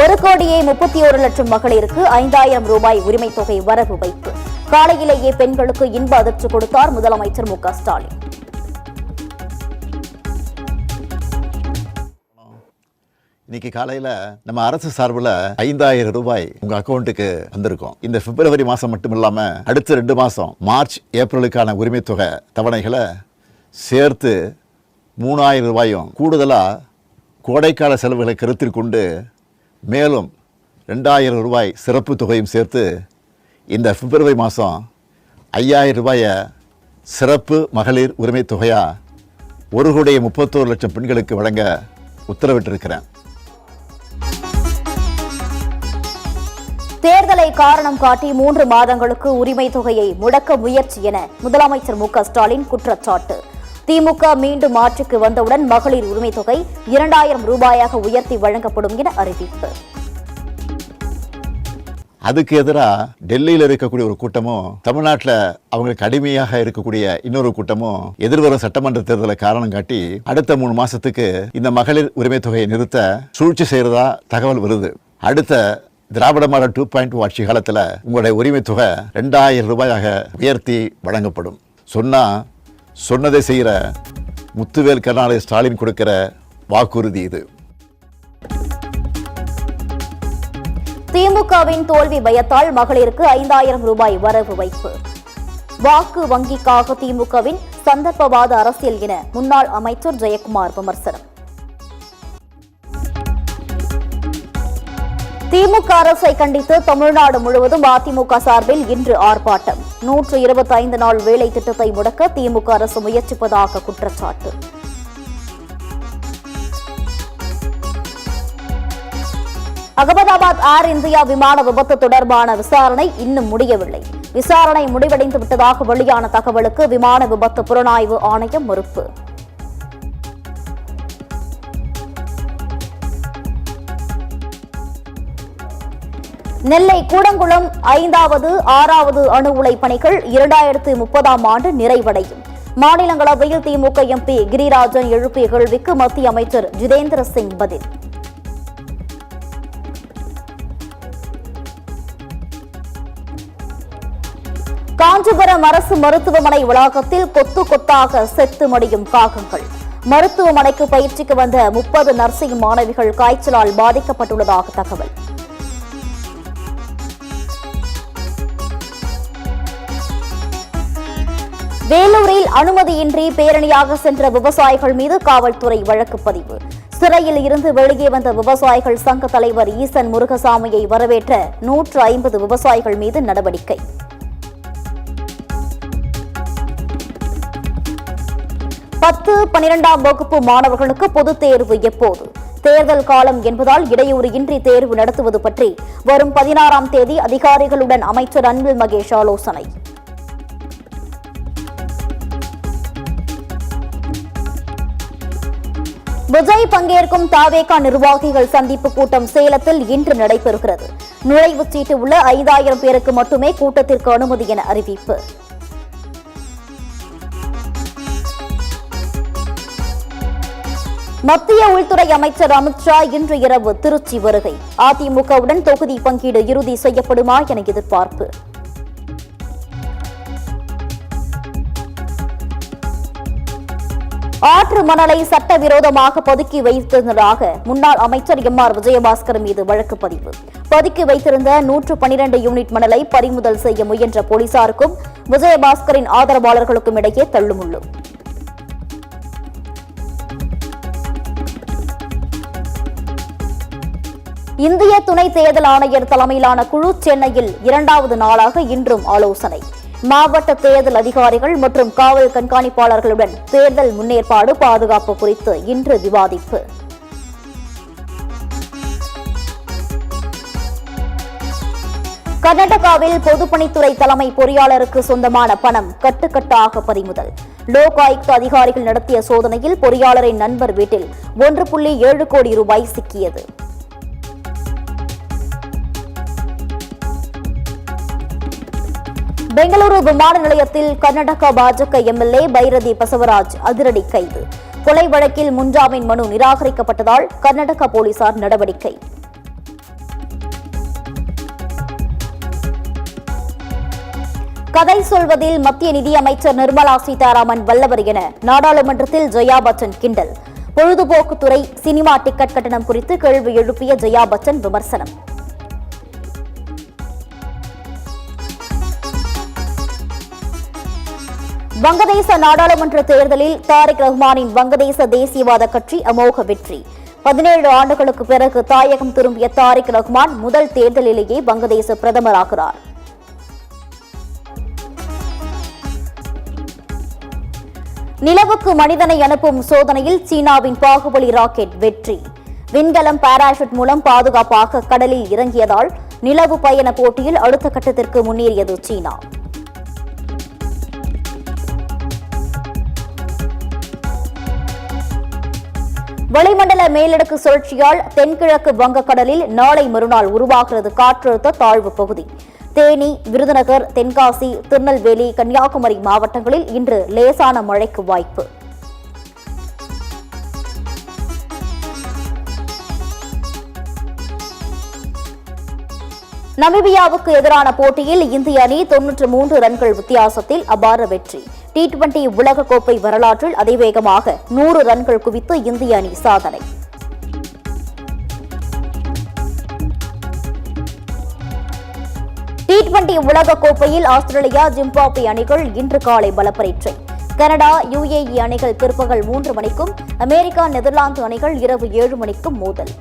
1,31,00,000 மகளிருக்கு 5,000 ரூபாய் உரிமை தொகை வரவு வைப்பு. காலையிலேயே பெண்களுக்கு இன்ப அதிர்ச்சி கொடுத்தார் முதலமைச்சர் மு க ஸ்டாலின். இன்னைக்கு காலையில் நம்ம அரசு சார்பில் 5,000 ரூபாய் உங்கள் அக்கௌண்ட்டுக்கு வந்திருக்கோம். இந்த பிப்ரவரி மாதம் மட்டும் இல்லாமல் அடுத்த 2 மாதம் மார்ச் ஏப்ரலுக்கான உரிமை தொகை தவணைகளை சேர்த்து 3,000 ரூபாயும் கூடுதலாக கோடைக்கால செலவுகளை கருத்தில் கொண்டு மேலும் 2,000 ரூபாய் சிறப்பு தொகையும் சேர்த்து இந்த பிப்ரவரி மாதம் 5,000 ரூபாயை சிறப்பு மகளிர் உரிமை தொகையாக 1,31,00,000 பெண்களுக்கு வழங்க உத்தரவிட்டிருக்கிறேன். தேர்தலை காரணம் காட்டி 3 மாதங்களுக்கு உரிமை தொகையை முடக்க முயற்சி என முதலமைச்சர் மு க ஸ்டாலின் குற்றச்சாட்டு. திமுக மீண்டும் ஆட்சிக்கு வந்தவுடன் மகளிர் உரிமை தொகை 2,000 ரூபாயாக உயர்த்தி வழங்கப்படும் என அறிவிப்பு. அதுக்கு எதிராக டெல்லியில் இருக்கக்கூடிய ஒரு கூட்டமும் தமிழ்நாட்டில் அவங்களுக்கு அடிமையாக இருக்கக்கூடிய இன்னொரு கூட்டமும் எதிர்வரும் சட்டமன்ற தேர்தலை காரணம் காட்டி அடுத்த 3 மாசத்துக்கு இந்த மகளிர் உரிமை தொகையை நிறுத்த சூழ்ச்சி செய்யறதா தகவல் வருது. அடுத்த திராவிட மாடல் 2.0 ஆட்சி காலத்தில் உங்களுடைய உரிமை தொகை 2,000 ரூபாயாக உயர்த்தி வழங்கப்படும். சொன்னதை செய்கிற முத்துவேல் கருணாநிதி ஸ்டாலின் கொடுக்கிற வாக்குறுதி இது. திமுகவின் தோல்வி பயத்தால் மகளிருக்கு 5,000 ரூபாய் வரவு வைப்பு. வாக்கு வங்கிக்காக திமுகவின் சந்தர்ப்பவாத அரசியல் என முன்னாள் அமைச்சர் ஜெயக்குமார் விமர்சனம். திமுக அரசை கண்டித்து தமிழ்நாடு முழுவதும் அதிமுக சார்பில் இன்று ஆர்ப்பாட்டம். 125 நாள் வேலை திட்டத்தை முடக்க திமுக அரசு முயற்சிப்பதாக குற்றச்சாட்டு. அகமதாபாத் ஏர் இந்தியா விமான விபத்து தொடர்பான விசாரணை இன்னும் முடியவில்லை. விசாரணை முடிவடைந்து விட்டதாக வெளியான தகவலுக்கு விமான விபத்து புலனாய்வு ஆணையம் மறுப்பு. நெல்லை கூடங்குளம் 5வது 6வது அணு உலை பணிகள் 2030ஆம் ஆண்டு நிறைவடையும். மாநிலங்களவையில் திமுக எம்பி கிரிராஜன் எழுப்பிய கேள்விக்கு மத்திய அமைச்சர் ஜிதேந்திர சிங் பதில். காஞ்சிபுரம் அரசு மருத்துவமனை வளாகத்தில் கொத்து கொத்தாக செத்து மடியும் காகங்கள். மருத்துவமனைக்கு பயிற்சிக்கு வந்த 30 நர்சிங் மாணவிகள் காய்ச்சலால் பாதிக்கப்பட்டுள்ளதாக தகவல். வேலூரில் அனுமதியின்றி பேரணியாக சென்ற விவசாயிகள் மீது காவல்துறை வழக்கு பதிவு. சிறையில் இருந்து வெளியே வந்த விவசாயிகள் சங்க தலைவர் ஈசன் முருகசாமியை வரவேற்ற 150 விவசாயிகள் மீது நடவடிக்கை. பத்து 12ஆம் வகுப்பு மாணவர்களுக்கு பொதுத் தேர்வு எப்போது? தேர்தல் காலம் என்பதால் இடையூறு இன்றி தேர்வு நடத்துவது பற்றி வரும் 16ஆம் தேதி அதிகாரிகளுடன் அமைச்சர் அன்பில் மகேஷ் ஆலோசனை. விஜய் பங்கேற்கும் தாவேகா நிர்வாகிகள் சந்திப்பு கூட்டம் சேலத்தில் இன்று நடைபெறுகிறது. நுழைவுச் சீட்டு உள்ள 5,000 பேருக்கு மட்டுமே கூட்டத்திற்கு அனுமதி என அறிவிப்பு. மத்திய உள்துறை அமைச்சர் அமித்ஷா இன்று இரவு திருச்சி வருகை. அதிமுகவுடன் தொகுதி பங்கீடு இறுதி செய்யப்படுமா என எதிர்பார்ப்பு. ஆற்று மணலை சட்டவிரோதமாக பதுக்கி வைத்திருந்ததாக முன்னாள் அமைச்சர் M.R. விஜயபாஸ்கர் மீது வழக்கு பதிவு. பதுக்கி வைத்திருந்த 112 யூனிட் மணலை பறிமுதல் செய்ய முயன்ற போலீசாருக்கும் விஜயபாஸ்கரின் ஆதரவாளர்களுக்கும் இடையே தள்ளுமுள்ளு. இந்திய துணை தேர்தல் ஆணையர் தலைமையிலான குழு சென்னையில் 2வது நாளாக இன்றும் ஆலோசனை. மாவட்ட தேர்தல் அதிகாரிகள் மற்றும் காவல் கண்காணிப்பாளர்களுடன் தேர்தல் முன்னேற்பாடு பாதுகாப்பு குறித்து இன்று விவாதிப்பு. கர்நாடகாவில் பொதுப்பணித்துறை தலைமை பொறியாளருக்கு சொந்தமான பணம் கட்டுக்கட்டாக பறிமுதல். லோக் ஆயுக்த அதிகாரிகள் நடத்திய சோதனையில் பொறியாளரின் நண்பர் வீட்டில் 1.7 கோடி ரூபாய் சிக்கியது. பெங்களூரு விமான நிலையத்தில் கர்நாடகா பாஜக எம்எல்ஏ பைரதி பசவராஜ் அதிரடி கைது. கொலை வழக்கில் முன்ஜாமீன் மனு நிராகரிக்கப்பட்டதால் கர்நாடக போலீசார் நடவடிக்கை. கதை சொல்வதில் மத்திய நிதியமைச்சர் நிர்மலா சீதாராமன் வல்லவர் என நாடாளுமன்றத்தில் ஜெயா பச்சன் கிண்டல். பொழுதுபோக்குத்துறை சினிமா டிக்கெட் கட்டணம் குறித்து கேள்வி எழுப்பிய ஜெயா பச்சன் விமர்சனம். வங்கதேச நாடாளுமன்ற தேர்தலில் தாரிக் ரஹ்மானின் வங்கதேச தேசியவாத கட்சி அமோக வெற்றி. 17 ஆண்டுகளுக்கு பிறகு தாயகம் திரும்பிய தாரிக் ரஹ்மான் முதல் தேர்தலிலேயே வங்கதேச பிரதமராகிறார். நிலவுக்கு மனிதனை அனுப்பும் சோதனையில் சீனாவின் பாகுபலி ராக்கெட் வெற்றி. விண்கலம் பாராசூட் மூலம் பாதுகாப்பாக கடலில் இறங்கியதால் நிலவு பயண போட்டியில் அடுத்த கட்டத்திற்கு முன்னேறியது சீனா. வளிமண்டல மேலடுக்கு சுழற்சியால் தென்கிழக்கு வங்கக்கடலில் நாளை மறுநாள் உருவாகிறது காற்றழுத்த தாழ்வு பகுதி. தேனி, விருதுநகர், தென்காசி, திருநெல்வேலி, கன்னியாகுமரி மாவட்டங்களில் இன்று லேசான மழைக்கு வாய்ப்பு. நமீபியாவுக்கு எதிரான போட்டியில் இந்திய அணி 93 ரன்கள் வித்தியாசத்தில் அபார வெற்றி. T20 உலகக்கோப்பை வரலாற்றில் அதிவேகமாக 100 ரன்கள் குவித்து இந்திய அணி சாதனை. T20 உலகக்கோப்பையில் ஆஸ்திரேலியா, ஜிம்பாப்வே அணிகள் இன்று காலை பலப்பரீட்சை. கனடா, UAE அணிகள் பிற்பகல் 3 மணிக்கும், அமெரிக்கா, நெதர்லாந்து அணிகள் இரவு 7 மணிக்கும் மோதல்.